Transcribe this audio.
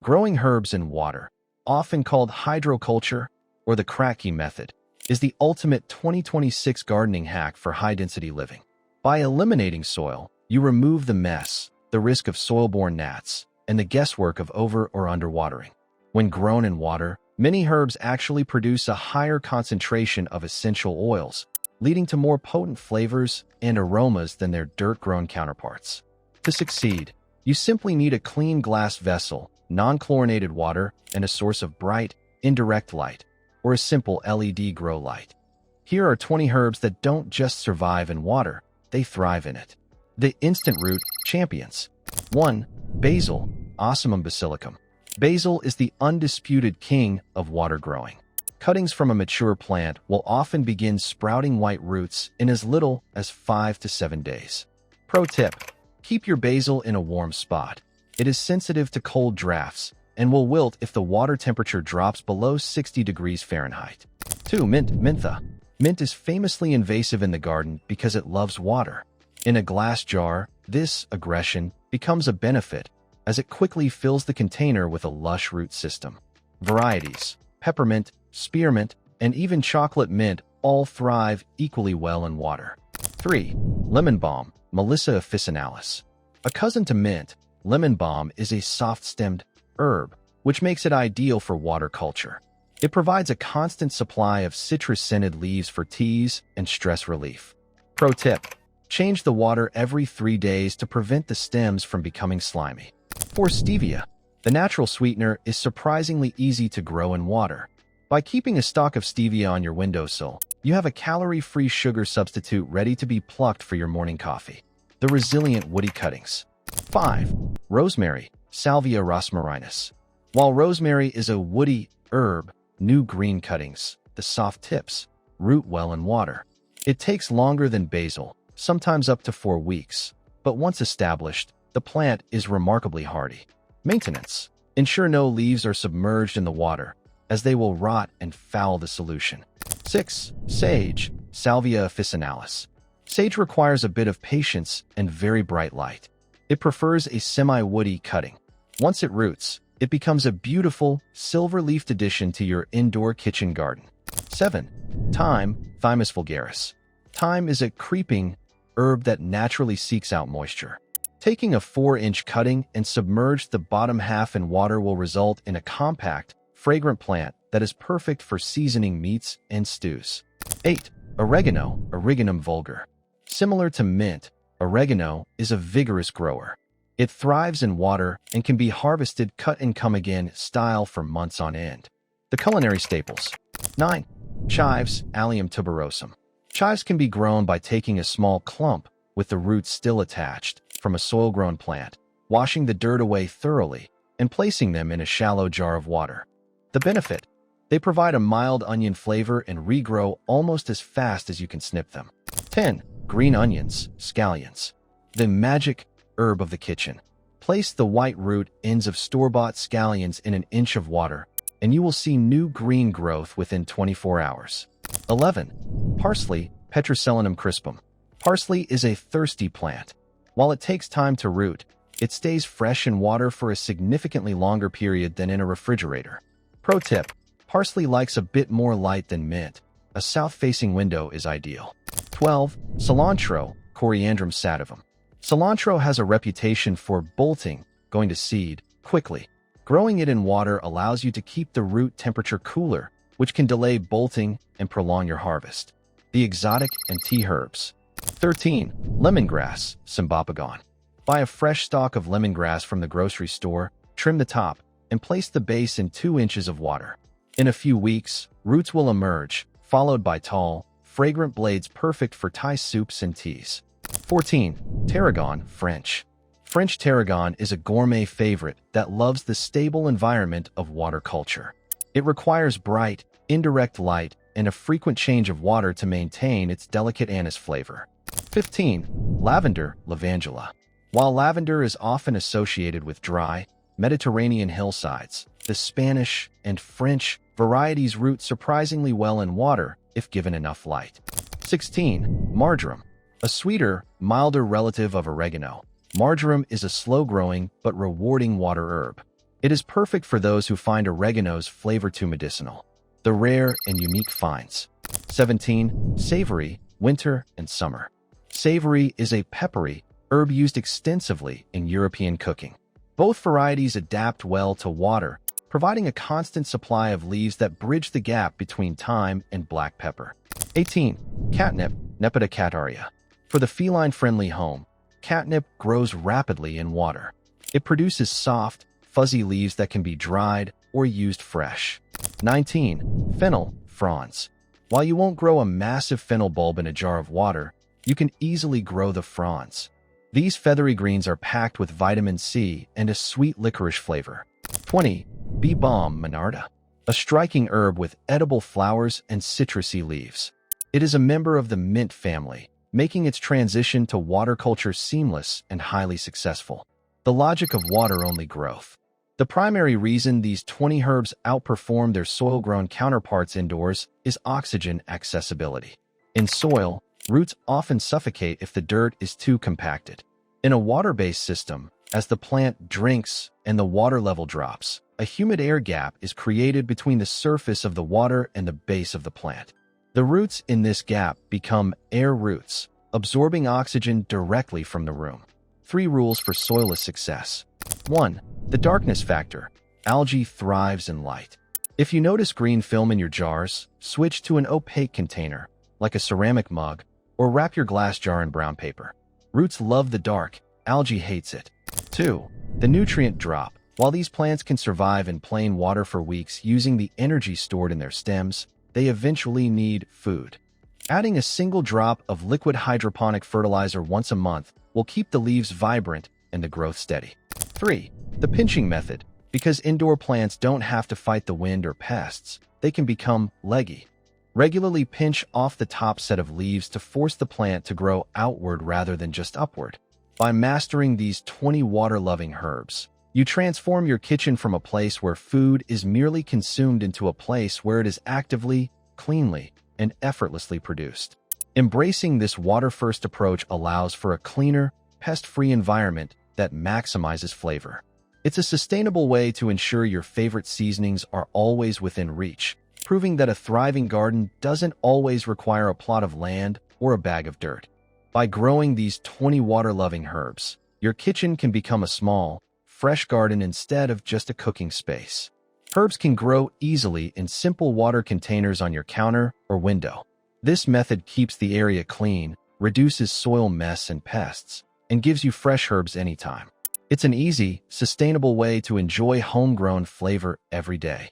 Growing herbs in water, often called hydroculture or the cracky method, is the ultimate 2026 gardening hack for high-density living. By eliminating soil, you remove the mess, the risk of soil-borne gnats, and the guesswork of over or underwatering. When grown in water, many herbs actually produce a higher concentration of essential oils, leading to more potent flavors and aromas than their dirt-grown counterparts. To succeed, you simply need a clean glass vessel, non-chlorinated water, and a source of bright, indirect light, or a simple LED grow light. Here are 20 herbs that don't just survive in water, they thrive in it. The instant root champions. 1. Basil, Ocimum basilicum. Basil is the undisputed king of water growing. Cuttings from a mature plant will often begin sprouting white roots in as little as 5 to 7 days. Pro tip: keep your basil in a warm spot. It is sensitive to cold drafts and will wilt if the water temperature drops below 60 degrees Fahrenheit. 2. Mentha. Mint is famously invasive in the garden because it loves water. In a glass jar, this aggression becomes a benefit as it quickly fills the container with a lush root system. Varieties: peppermint, spearmint, and even chocolate mint all thrive equally well in water. 3. Lemon balm, Melissa officinalis. A cousin to mint, lemon balm is a soft-stemmed herb, which makes it ideal for water culture. It provides a constant supply of citrus-scented leaves for teas and stress relief. Pro tip: change the water every 3 days to prevent the stems from becoming slimy. 4. Stevia. The natural sweetener is surprisingly easy to grow in water. By keeping a stalk of stevia on your windowsill, you have a calorie-free sugar substitute ready to be plucked for your morning coffee. The resilient woody cuttings. 5. Rosemary, Salvia rosmarinus. While rosemary is a woody herb, new green cuttings, the soft tips, root well in water. It takes longer than basil, sometimes up to 4 weeks, but once established, the plant is remarkably hardy. Maintenance: ensure no leaves are submerged in the water, as they will rot and foul the solution. 6. Sage, Salvia officinalis. Sage requires a bit of patience and very bright light. It prefers a semi-woody cutting. Once it roots, it becomes a beautiful, silver-leafed addition to your indoor kitchen garden. 7. Thyme, Thymus vulgaris. Thyme is a creeping herb that naturally seeks out moisture. Taking a 4-inch cutting and submerge the bottom half in water will result in a compact, fragrant plant that is perfect for seasoning meats and stews. 8. Oregano, Origanum vulgar. Similar to mint, oregano is a vigorous grower. It thrives in water and can be harvested cut and come again style for months on end. The culinary staples. 9. Chives, Allium tuberosum. Chives can be grown by taking a small clump, with the roots still attached, from a soil-grown plant, washing the dirt away thoroughly, and placing them in a shallow jar of water. The benefit: they provide a mild onion flavor and regrow almost as fast as you can snip them. 10. Green onions, scallions. The magic herb of the kitchen. Place the white root ends of store-bought scallions in an inch of water, and you will see new green growth within 24 hours. 11. Parsley, Petroselinum crispum. Parsley is a thirsty plant. While it takes time to root, it stays fresh in water for a significantly longer period than in a refrigerator. Pro tip: parsley likes a bit more light than mint. A south-facing window is ideal. 12. Cilantro, Coriandrum sativum. Cilantro has a reputation for bolting, going to seed, quickly. Growing it in water allows you to keep the root temperature cooler, which can delay bolting and prolong your harvest. The exotic and tea herbs. 13. Lemongrass, Cymbopogon. Buy a fresh stalk of lemongrass from the grocery store, trim the top, and place the base in 2 inches of water. In a few weeks, roots will emerge, followed by tall, fragrant blades perfect for Thai soups and teas. 14. Tarragon, French. French tarragon is a gourmet favorite that loves the stable environment of water culture. It requires bright, indirect light and a frequent change of water to maintain its delicate anise flavor. 15. Lavender, Lavandula. While lavender is often associated with dry, Mediterranean hillsides, the Spanish and French varieties root surprisingly well in water if given enough light. 16. Marjoram. A sweeter, milder relative of oregano, marjoram is a slow-growing but rewarding water herb. It is perfect for those who find oregano's flavor too medicinal. The rare and unique finds. 17. Savory, winter and summer. Savory is a peppery herb used extensively in European cooking. Both varieties adapt well to water, providing a constant supply of leaves that bridge the gap between thyme and black pepper. 18. Catnip, Nepeta cataria. For the feline-friendly home, catnip grows rapidly in water. It produces soft, fuzzy leaves that can be dried or used fresh. 19. Fennel, fronds. While you won't grow a massive fennel bulb in a jar of water, you can easily grow the fronds. These feathery greens are packed with vitamin C and a sweet licorice flavor. 20. Bee balm monarda, a striking herb with edible flowers and citrusy leaves. It is a member of the mint family, making its transition to water culture seamless and highly successful. The logic of water-only growth. The primary reason these 20 herbs outperform their soil-grown counterparts indoors is oxygen accessibility. In soil, roots often suffocate if the dirt is too compacted. In a water-based system, as the plant drinks and the water level drops, a humid air gap is created between the surface of the water and the base of the plant. The roots in this gap become air roots, absorbing oxygen directly from the room. 3 rules for soilless success. 1. The darkness factor. Algae thrives in light. If you notice green film in your jars, switch to an opaque container, like a ceramic mug, or wrap your glass jar in brown paper. Roots love the dark, algae hates it. 2. The nutrient drop. While these plants can survive in plain water for weeks using the energy stored in their stems, they eventually need food. Adding a single drop of liquid hydroponic fertilizer once a month will keep the leaves vibrant and the growth steady. 3. The pinching method. Because indoor plants don't have to fight the wind or pests, they can become leggy. Regularly pinch off the top set of leaves to force the plant to grow outward rather than just upward. By mastering these 20 water-loving herbs, you transform your kitchen from a place where food is merely consumed into a place where it is actively, cleanly, and effortlessly produced. Embracing this water-first approach allows for a cleaner, pest-free environment that maximizes flavor. It's a sustainable way to ensure your favorite seasonings are always within reach, proving that a thriving garden doesn't always require a plot of land or a bag of dirt. By growing these 20 water-loving herbs, your kitchen can become a small, fresh garden instead of just a cooking space. Herbs can grow easily in simple water containers on your counter or window. This method keeps the area clean, reduces soil mess and pests, and gives you fresh herbs anytime. It's an easy, sustainable way to enjoy homegrown flavor every day.